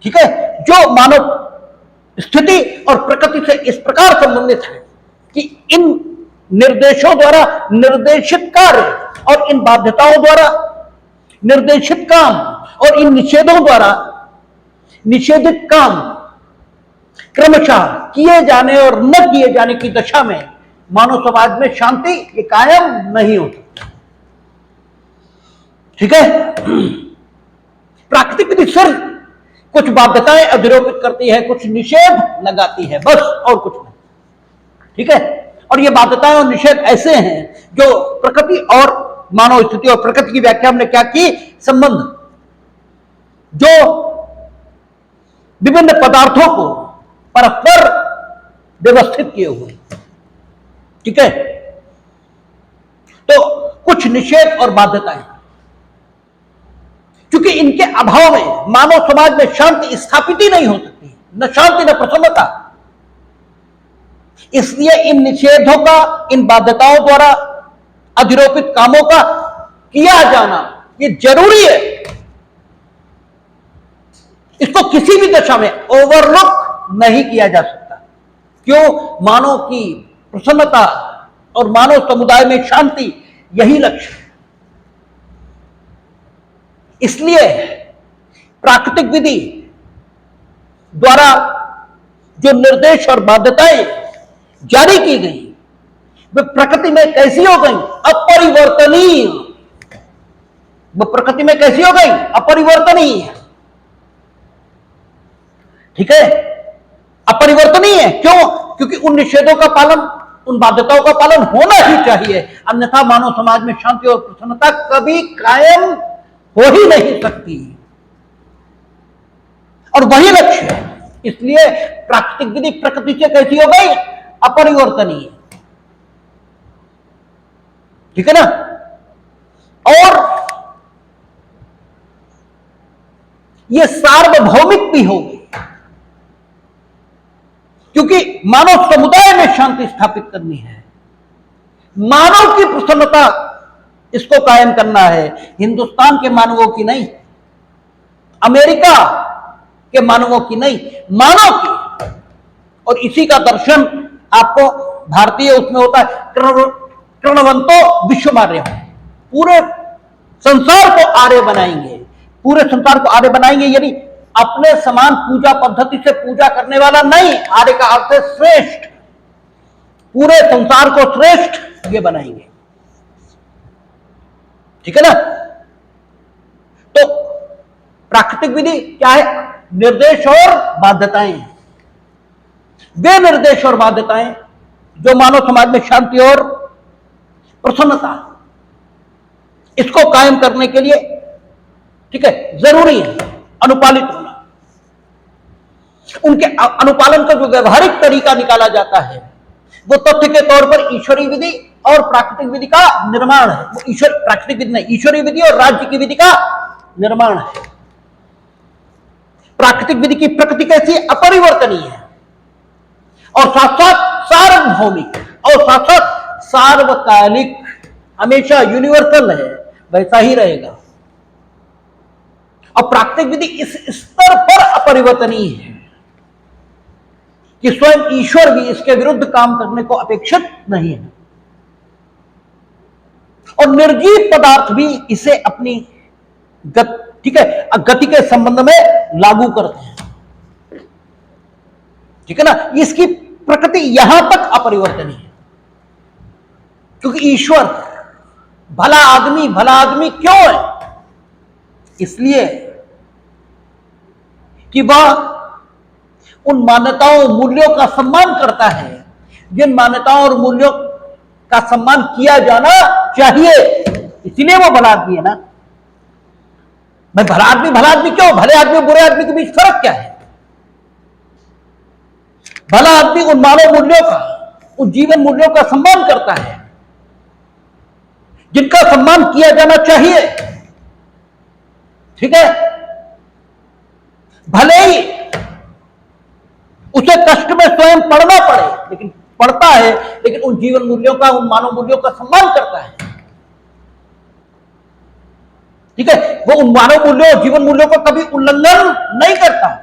ठीक है, जो मानव स्थिति और प्रकृति से इस प्रकार संबंधित है कि इन निर्देशों द्वारा निर्देशित कार्य और इन बाध्यताओं द्वारा निर्देशित काम और इन निषेधों द्वारा निषेधित काम क्रमशः किए जाने और न किए जाने की दशा में मानव समाज में शांति ये कायम नहीं हो सकती, ठीक है। प्राकृतिक विधि सिर्फ कुछ बाध्यताएं अधिरोपित करती है, कुछ निषेध लगाती है, बस, और कुछ नहीं, ठीक है। और ये बाध्यताएं और निषेध ऐसे हैं जो प्रकृति और मानव स्थिति और प्रकृति की व्याख्या हमने क्या की, संबंध जो विभिन्न पदार्थों को परस्पर व्यवस्थित किए हुए, ठीक है। तो कुछ निषेध और बाध्यताएं, क्योंकि इनके अभाव में मानव समाज में शांति स्थापित ही नहीं हो सकती, न शांति न प्रसन्नता। इसलिए इन निषेधों का, इन बाध्यताओं द्वारा अधिरोपित कामों का किया जाना ये जरूरी है। इसको किसी भी दशा में ओवरलुक नहीं किया जा सकता। क्यों? मानव की प्रसन्नता और मानव समुदाय में शांति यही लक्ष्य है। इसलिए प्राकृतिक विधि द्वारा जो निर्देश और बाध्यताएं जारी की गई वे प्रकृति में कैसी हो गई? अपरिवर्तनीय। वो प्रकृति में कैसी हो गई? अपरिवर्तनीय। ठीक है, अपरिवर्तनीय है। क्यों? क्योंकि उन निषेधों का पालन, उन बाध्यताओं का पालन होना ही चाहिए, अन्यथा मानव समाज में शांति और प्रसन्नता कभी कायम हो ही नहीं सकती। और वही लक्ष्य है। इसलिए प्राकृतिक विधि प्रकृति से कैसी हो गई? अपरिवर्तनीय। ठीक है ना? और यह सार्वभौमिक भी होगी, क्योंकि मानव समुदाय में शांति स्थापित करनी है, मानव की प्रसन्नता इसको कायम करना है। हिंदुस्तान के मानवों की नहीं, अमेरिका के मानवों की नहीं, मानव की। और इसी का दर्शन आपको भारतीय उसमें होता है, कृणवंतो विश्वमार्य। पूरे संसार को आर्य बनाएंगे, पूरे संसार को आर्य बनाएंगे, यानी अपने समान पूजा पद्धति से पूजा करने वाला नहीं। आर्य का अर्थ है श्रेष्ठ, पूरे संसार को श्रेष्ठ ये बनाएंगे। ठीक है ना? तो प्राकृतिक विधि क्या है? निर्देश और बाध्यताएं। वे निर्देश और बाध्यताएं जो मानव समाज में शांति और प्रसन्नता इसको कायम करने के लिए, ठीक है, जरूरी है अनुपालित होना। उनके अनुपालन का जो व्यवहारिक तरीका निकाला जाता है वो तथ्य के तौर पर ईश्वरीय विधि और प्राकृतिक विधि का निर्माण है। वो ईश्वर, प्राकृतिक विधि नहीं, ईश्वरीय विधि और राज्य की विधि का निर्माण है। प्राकृतिक विधि की प्रकृति कैसी? अपरिवर्तनीय है, और साथ साथ सार्वभौमिक, और साथ साथ सार्वकालिक, हमेशा यूनिवर्सल है, वैसा ही रहेगा। और प्राकृतिक विधि इस स्तर पर अपरिवर्तनीय है कि स्वयं ईश्वर भी इसके विरुद्ध काम करने को अपेक्षित नहीं है, और निर्जीव पदार्थ भी इसे अपनी ठीक है, गति के संबंध में लागू करते हैं। ठीक है ना? इसकी प्रकृति यहां तक अपरिवर्तनीय है, क्योंकि ईश्वर भला आदमी क्यों है? इसलिए कि वह उन मान्यताओं मूल्यों का सम्मान करता है जिन मान्यताओं और मूल्यों का सम्मान किया जाना चाहिए। इसीलिए वो भला आदमी है ना भाई। भला आदमी क्यों? भले आदमी बुरे आदमी के बीच फर्क क्या है? भला आदमी उन मानव मूल्यों का, उन जीवन मूल्यों का सम्मान करता है जिनका सम्मान किया जाना चाहिए। ठीक है? भले ही उसे कष्ट में स्वयं पड़ना पड़े, लेकिन पड़ता है, लेकिन उन जीवन मूल्यों का, उन मानव मूल्यों का सम्मान करता है। ठीक है? वो उन मानव मूल्यों, जीवन मूल्यों का कभी उल्लंघन नहीं करता।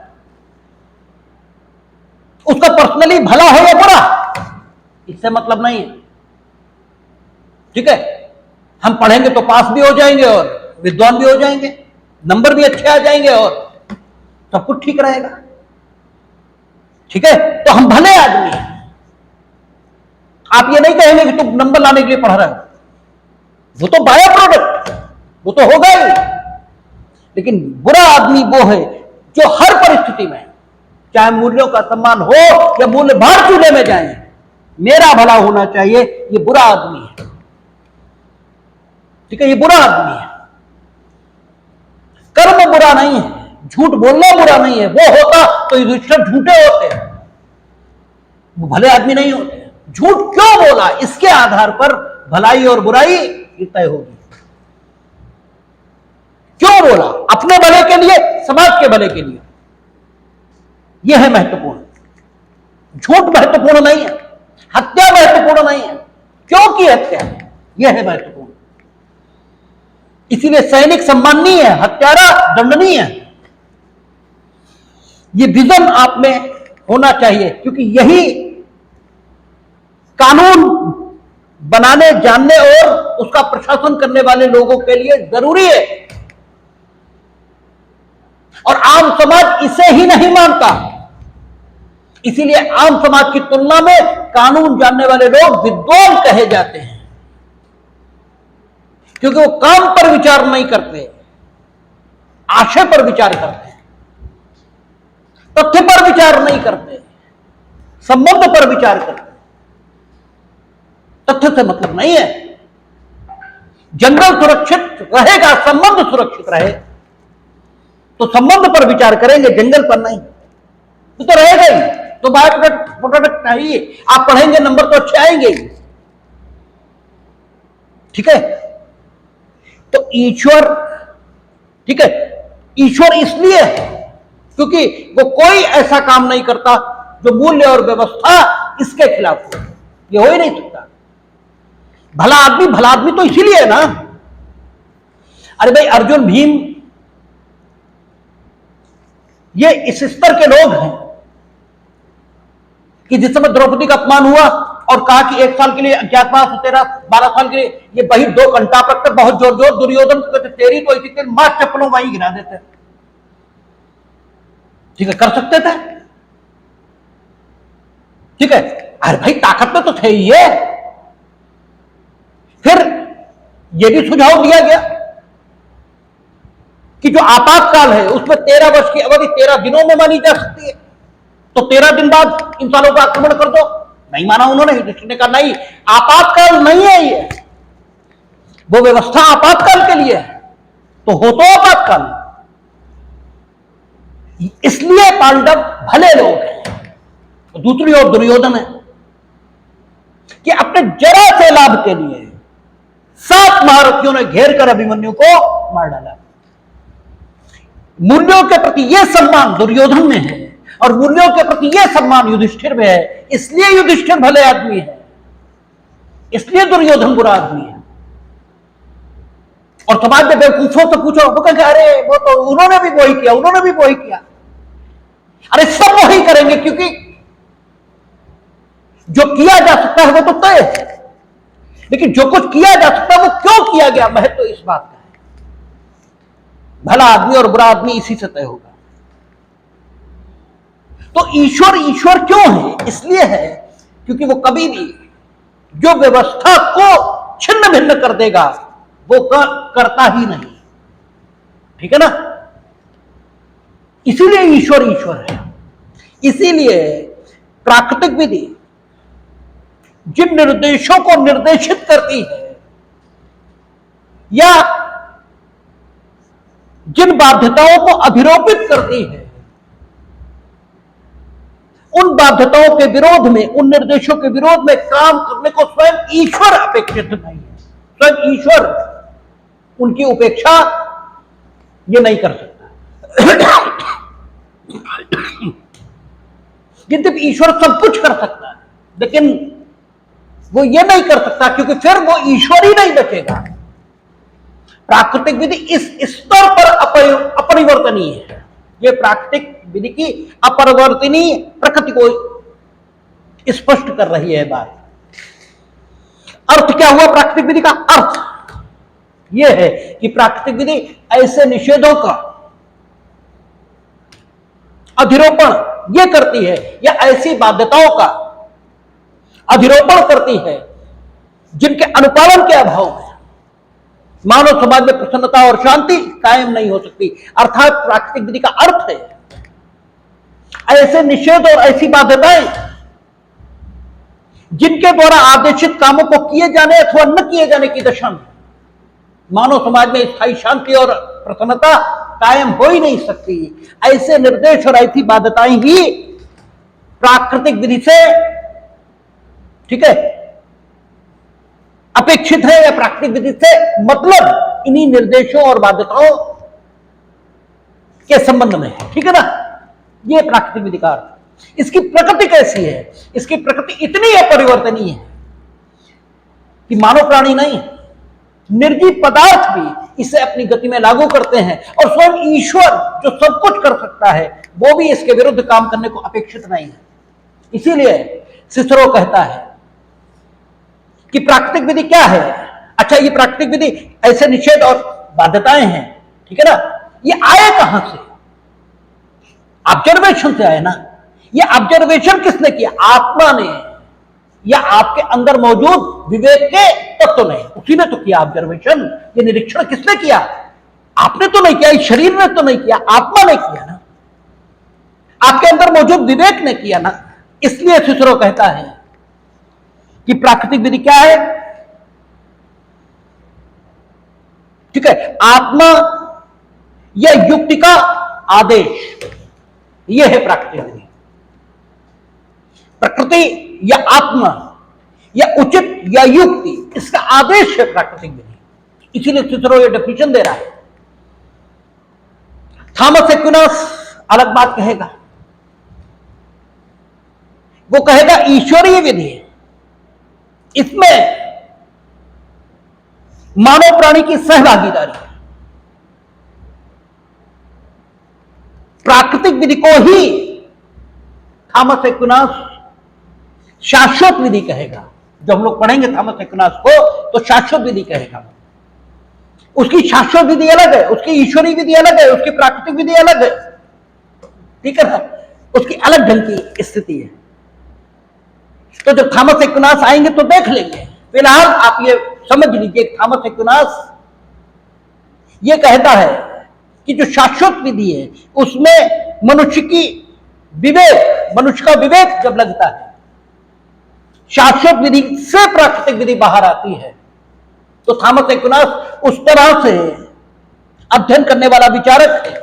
उसका पर्सनली भला हो या बुरा इससे मतलब नहीं है। ठीक है? हम पढ़ेंगे तो पास भी हो जाएंगे और विद्वान भी हो जाएंगे, नंबर भी अच्छे आ जाएंगे और सब कुछ ठीक रहेगा। ठीक है? तो हम भले आदमी हैं। आप ये नहीं कहेंगे कि तुम नंबर लाने के लिए पढ़ रहे हो, वो तो बाय प्रोडक्ट, वो तो होगा ही। लेकिन बुरा आदमी वो है जो हर परिस्थिति में, चाहे मूल्यों का सम्मान हो या मूल्य भार चूल्हे में जाए, मेरा भला होना चाहिए, ये बुरा आदमी है। ठीक है? ये बुरा आदमी है। कर्म बुरा नहीं है, झूठ बोलना बुरा नहीं है। वो होता तो युधिष्ठिर झूठे होते, वो भले आदमी नहीं होते। झूठ क्यों बोला, इसके आधार पर भलाई और बुराई तय होगी। क्यों बोला? अपने भले के लिए, समाज के भले के लिए। यह है महत्वपूर्ण। झूठ महत्वपूर्ण नहीं है, हत्या महत्वपूर्ण नहीं है, क्यों की हत्या, यह है महत्वपूर्ण। इसीलिए सैनिक सम्माननीय है, हत्यारा दंडनीय है। ये विजन आप में होना चाहिए, क्योंकि यही कानून बनाने, जानने और उसका प्रशासन करने वाले लोगों के लिए जरूरी है। और आम समाज इसे ही नहीं मानता, इसीलिए आम समाज की तुलना में कानून जानने वाले लोग विद्वान कहे जाते हैं, क्योंकि वो काम पर विचार नहीं करते, आशय पर विचार करते हैं, तथ्य पर विचार नहीं करते, संबंध पर विचार करते। तथ्य से मतलब नहीं है। जंगल सुरक्षित रहेगा, संबंध सुरक्षित रहे तो संबंध पर विचार करेंगे, जंगल पर नहीं। तो रहेगा ही, तो बायो प्रोडक्ट चाहिए, आप पढ़ेंगे नंबर तो अच्छे आएंगे। ठीक है, तो ईश्वर, ठीक है, ईश्वर इसलिए है क्योंकि वो कोई ऐसा काम नहीं करता जो मूल्य और व्यवस्था इसके खिलाफ हो। ये हो ही नहीं सकता। भला आदमी तो इसीलिए है ना। अरे भाई, अर्जुन भीम ये इस स्तर के लोग हैं कि जिस समय द्रौपदी का अपमान हुआ और कहा कि 1 साल के लिए अज्ञातवास, तेरा 12 साल के लिए, ये वही 2 घंटा पर बहुत जोर जोर दुर्योधन को कहते, तेरी तो इसी तेल मां चप्पलों वहीं गिरा देते। ठीक है, कर सकते थे, ठीक है। अरे भाई, ताकत में तो थे ये। फिर यह भी सुझाव दिया गया कि जो आपातकाल है उसमें 13 वर्ष की अवधि 13 दिनों में मानी जा सकती है, तो 13 दिन बाद इन सालों पर आक्रमण कर दो। नहीं माना उन्होंने, युधिष्ठिर ने कहा नहीं, आपातकाल नहीं है ये, वो व्यवस्था आपातकाल के लिए है, तो हो तो आपातकाल। इसलिए पांडव भले लोग हैं। तो दूसरी ओर दुर्योधन है कि अपने जरा से लाभ के लिए 7 महारथियों ने घेर कर अभिमन्यु को मार डाला। मूल्यों के प्रति यह सम्मान दुर्योधन में है और मूल्यों के प्रति यह सम्मान युधिष्ठिर में है, इसलिए युधिष्ठिर भले आदमी है, इसलिए दुर्योधन बुरा आदमी है। और समाज में बेवकूफों से पूछो, वो कहेंगे अरे वो तो उन्होंने भी वही किया, उन्होंने भी वही किया। अरे सब वही करेंगे, क्योंकि जो किया जा सकता है वो तो तय है, लेकिन जो कुछ किया जा सकता है वो क्यों किया गया, महत्व तो इस बात का है। भला आदमी और बुरा आदमी इसी से तय होगा। तो ईश्वर ईश्वर क्यों है? इसलिए है क्योंकि वो कभी भी जो व्यवस्था को छिन्न भिन्न कर देगा वो करता ही नहीं। ठीक है ना? इसीलिए ईश्वर ईश्वर है। इसीलिए प्राकृतिक विधि जिन निर्देशों को निर्देशित करती है या जिन बाध्यताओं को अधिरोपित करती है, उन बाध्यताओं के विरोध में, उन निर्देशों के विरोध में काम करने को स्वयं ईश्वर अपेक्षित नहीं है। स्वयं ईश्वर उनकी उपेक्षा ये नहीं कर सकता। यद्यपि ईश्वर सब कुछ कर सकता है, लेकिन वो ये नहीं कर सकता क्योंकि फिर वो ईश्वर ही नहीं बचेगा। प्राकृतिक विधि इस स्तर पर अपरिवर्तनीय है। ये प्राकृतिक विधि की अपरिवर्तनीय प्रकृति को स्पष्ट कर रही है बात। अर्थ क्या हुआ प्राकृतिक विधि का? अर्थ यह है कि प्राकृतिक विधि ऐसे निषेधों का अधिरोपण यह करती है या ऐसी बाध्यताओं का अधिरोपण करती है जिनके अनुपालन के अभाव में मानव समाज में प्रसन्नता और शांति कायम नहीं हो सकती। अर्थात प्राकृतिक विधि का अर्थ है ऐसे निषेध और ऐसी बाध्यताएं जिनके द्वारा आदेशित कामों को किए जाने अथवा न किए जाने की दशा में मानव समाज में स्थायी शांति और प्रसन्नता कायम हो ही नहीं सकती। ऐसे निर्देश और ऐसी बाध्यताएं ही प्राकृतिक विधि से, ठीक है, अपेक्षित है या प्राकृतिक विधि से मतलब इन्हीं निर्देशों और बाध्यताओं के संबंध में है। ठीक है ना? ये प्राकृतिक विधि का अर्थ। इसकी प्रकृति कैसी है? इसकी प्रकृति इतनी अपरिवर्तनीय है कि मानव प्राणी नहीं, निर्जीव पदार्थ भी इसे अपनी गति में लागू करते हैं, और स्वयं ईश्वर जो सब कुछ कर सकता है वो भी इसके विरुद्ध काम करने को अपेक्षित नहीं है। इसीलिए सिसरो कहता है कि प्राकृतिक विधि क्या है। अच्छा, ये प्राकृतिक विधि ऐसे निषेध और बाध्यताएं हैं, ठीक है ना, ये आए कहां से? ऑब्जर्वेशन से आए ना। ये ऑब्जर्वेशन किसने किया? आत्मा ने, या आपके अंदर मौजूद विवेक के तत्व ने, उसी ने तो किया ऑब्जर्वेशन। ये निरीक्षण किसने किया? आपने तो नहीं किया, इस शरीर ने तो नहीं किया, आत्मा ने किया ना, आपके अंदर मौजूद विवेक ने किया ना। इसलिए सिसरो कहता है कि प्राकृतिक विधि क्या है? ठीक है, आत्मा या युक्ति का आदेश, यह है प्राकृतिक विधि। प्रकृति या आत्मा या उचित या युक्ति, इसका आदेश है प्राकृतिक विधि। इसीलिए सिसरो ये डेफिनेशन दे रहा है। थॉमस एक्विनास अलग बात कहेगा, वो कहेगा ईश्वरीय विधि है, इसमें मानव प्राणी की सहभागीदारी है। प्राकृतिक विधि को ही थॉमस एक्विनास शाश्वत विधि कहेगा। जब हम लोग पढ़ेंगे थॉमस एक्विनास को तो शाश्वत विधि कहेगा। उसकी शाश्वत विधि अलग है, उसकी ईश्वरीय विधि अलग है, उसकी प्राकृतिक विधि अलग है, ठीक है ना, उसकी अलग ढंग की स्थिति है। तो जब थॉमस एक्विनास आएंगे तो देख लेंगे। फिलहाल आप ये समझ लीजिए, थॉमस एक्विनास ये कहता है कि जो शाश्वत विधि है उसमें मनुष्य की विवेक, मनुष्य का विवेक जब लगता है, शाश्वत विधि से प्राकृतिक विधि बाहर आती है। तो थॉमस एक्विनास उस तरह से अध्ययन करने वाला विचारक है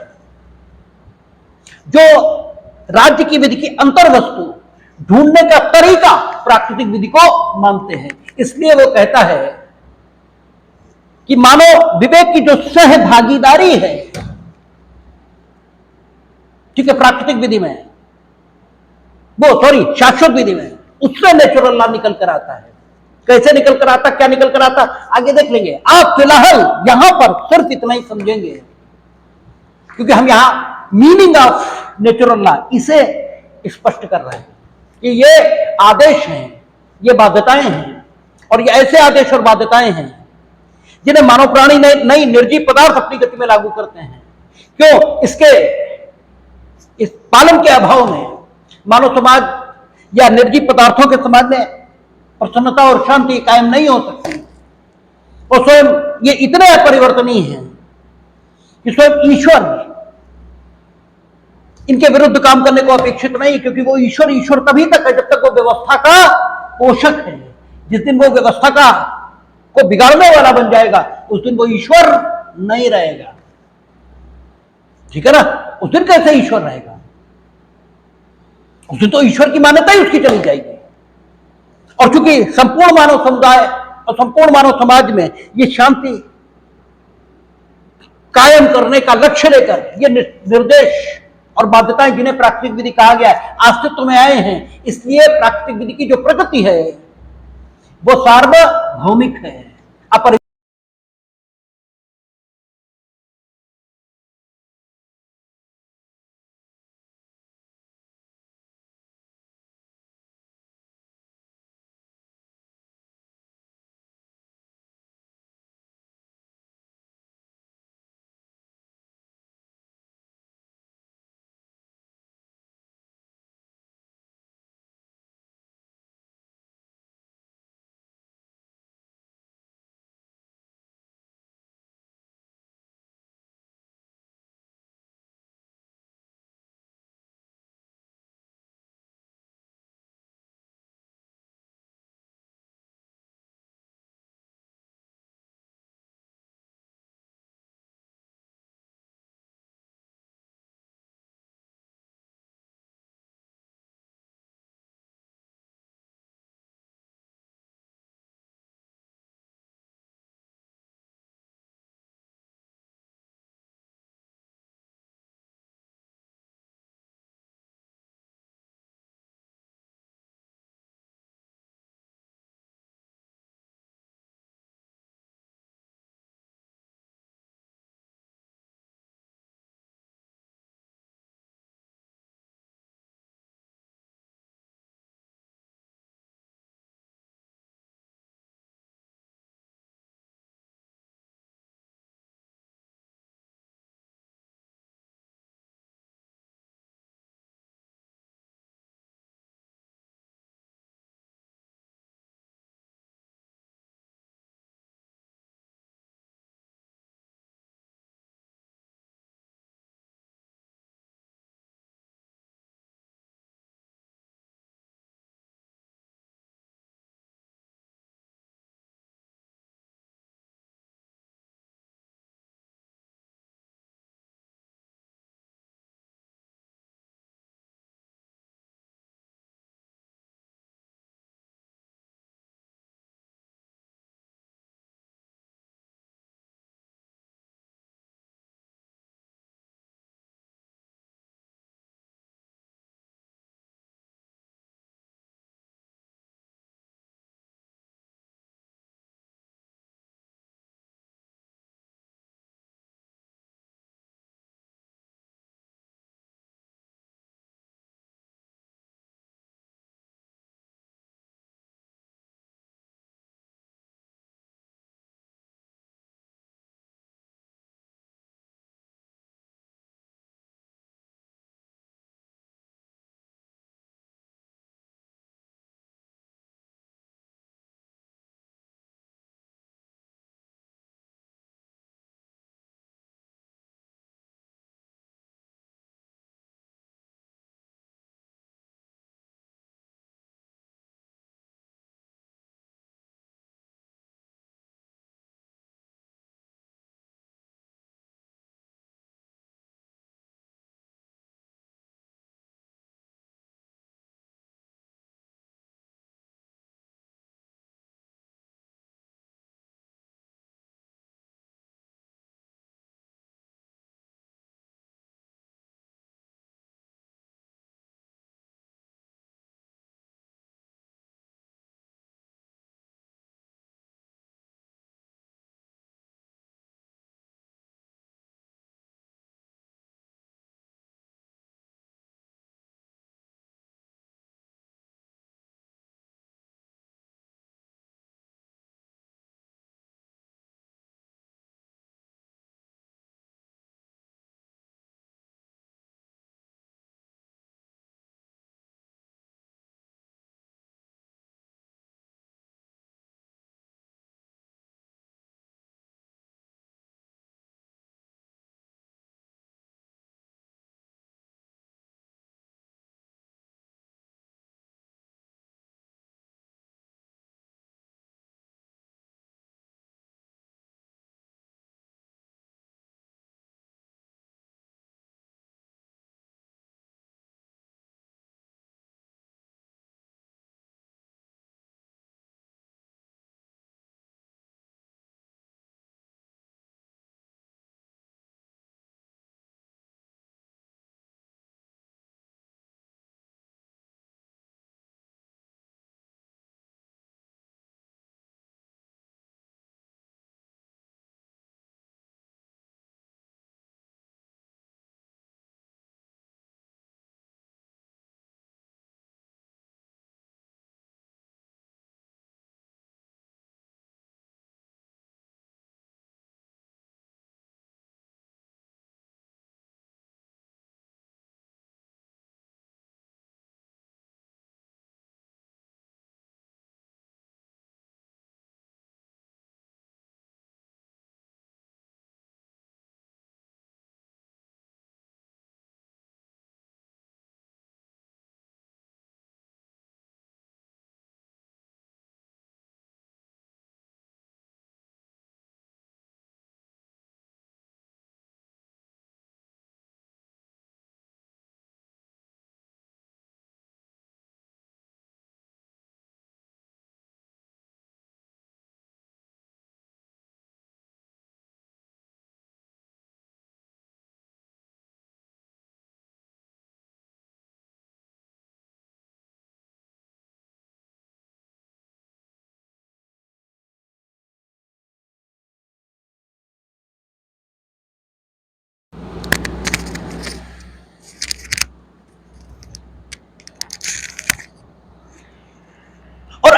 जो राज्य की विधि की अंतर वस्तु ढूंढने का तरीका प्राकृतिक विधि को मानते हैं। इसलिए वो कहता है कि मानव विवेक की जो सहभागीदारी है, ठीक है, प्राकृतिक विधि में, वो सॉरी शाश्वत विधि में, उससे नेचुरल लॉ निकल कर आता है। कैसे निकल कर आता, क्या निकल कर आता, आगे देख लेंगे। आप फिलहाल यहां पर सिर्फ इतना ही समझेंगे, क्योंकि हम यहां मीनिंग ऑफ नेचुरल लॉ इसे स्पष्ट कर रहे हैं कि ये आदेश हैं, ये बाध्यताएं हैं, और ये ऐसे आदेश और बाध्यताएं हैं जिन्हें मानव प्राणी नई निर्जीव पदार्थ अपनी गति में लागू करते हैं। क्यों? इसके इस पालन के अभाव में मानव समाज या निर्जीव पदार्थों के समाज में प्रसन्नता और शांति कायम नहीं हो सकती। और स्वयं ये इतने अपरिवर्तनीय हैं कि स्वयं ईश्वर इनके विरुद्ध काम करने को अपेक्षित नहीं, क्योंकि वो ईश्वर तभी तक है जब तक वो व्यवस्था का पोषक है। जिस दिन वो व्यवस्था का को बिगाड़ने वाला बन जाएगा उस दिन वो ईश्वर नहीं रहेगा, ठीक है ना। उस दिन कैसे ईश्वर रहेगा? उस दिन तो ईश्वर की मान्यता ही उसकी चली जाएगी। और चूंकि संपूर्ण मानव समुदाय और संपूर्ण मानव समाज में ये शांति कायम करने का लक्ष्य लेकर ये निर्देश और बाध्यताएं, जिन्हें प्राकृतिक विधि कहा गया है, अस्तित्व में आए हैं। इसलिए प्राकृतिक विधि की जो प्रकृति है वो सार्वभौमिक है, अपरिवर्तनीय।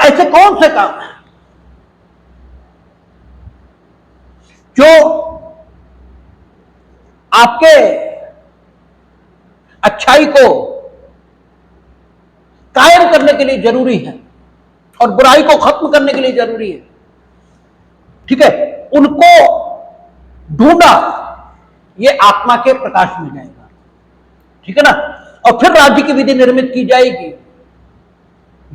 ऐसे कौन से काम हैं जो आपके अच्छाई को कायम करने के लिए जरूरी है और बुराई को खत्म करने के लिए जरूरी है, ठीक है, उनको ढूंढा, ये आत्मा के प्रकाश में जाएगा, ठीक है ना। और फिर राज्य की विधि निर्मित की जाएगी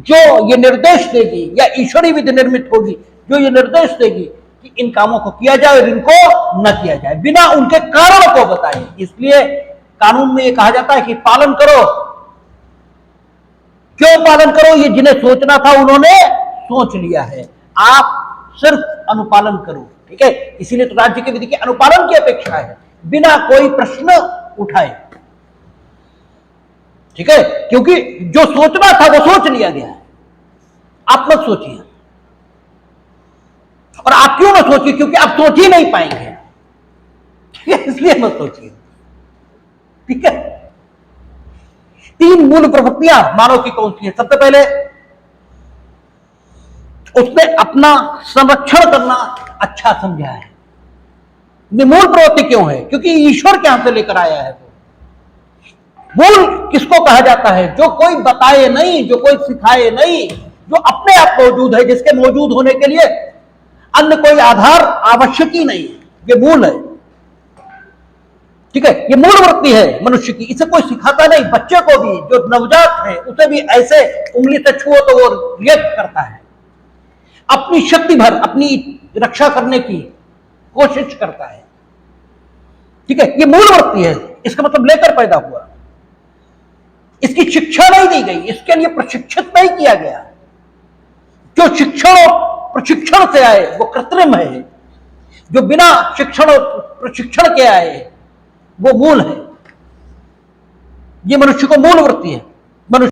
जो ये निर्देश देगी, या ईश्वरी विधि निर्मित होगी जो ये निर्देश देगी कि इन कामों को किया जाए और इनको न किया जाए, बिना उनके कारण को बताए। इसलिए कानून में ये कहा जाता है कि पालन करो। क्यों पालन करो? ये जिन्हें सोचना था उन्होंने सोच लिया है, आप सिर्फ अनुपालन करो, ठीक है। इसीलिए तो राज्य की विधि के अनुपालन की अपेक्षा है, बिना कोई प्रश्न उठाए, ठीक है, क्योंकि जो सोचना था वो सोच लिया गया है। आप मत सोचिए, और आप क्यों ना सोचिए? क्योंकि आप सोच ही नहीं पाएंगे, ठीक है, इसलिए मत सोचिए, ठीक है। 3 मूल प्रवृत्तियां मानव की कौन सी है? सबसे पहले उसने अपना संरक्षण करना अच्छा समझा है। मूल प्रवृत्ति क्यों है? क्योंकि ईश्वर के यहां से लेकर आया है। मूल किसको कहा जाता है? जो कोई बताए नहीं, जो कोई सिखाए नहीं, जो अपने आप मौजूद है, जिसके मौजूद होने के लिए अन्य कोई आधार आवश्यक ही नहीं, ये मूल है, ठीक है। ये मूल वृत्ति है मनुष्य की, इसे कोई सिखाता नहीं। बच्चे को भी, जो नवजात है, उसे भी ऐसे उंगली से छुओ तो वो रिएक्ट करता है, अपनी शक्ति भर अपनी रक्षा करने की कोशिश करता है, ठीक है। ये मूल वृत्ति है, इसका मतलब लेकर पैदा हुआ। इसकी शिक्षा नहीं दी गई, इसके लिए प्रशिक्षित नहीं किया गया। जो शिक्षण और प्रशिक्षण से आए वो कृत्रिम है, जो बिना शिक्षण और प्रशिक्षण के आए वो मूल है। ये मनुष्य को मूल वृत्ति है। मनुष्य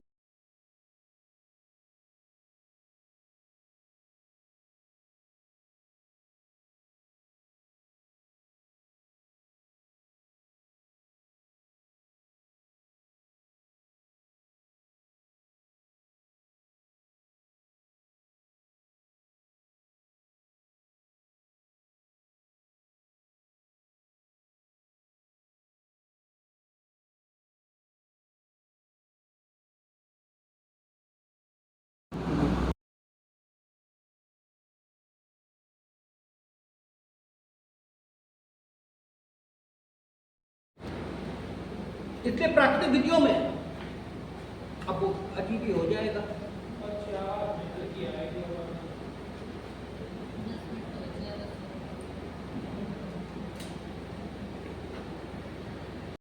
इसलिए प्राकृतिक विधियों में अब वो अजीब ही हो जाएगा।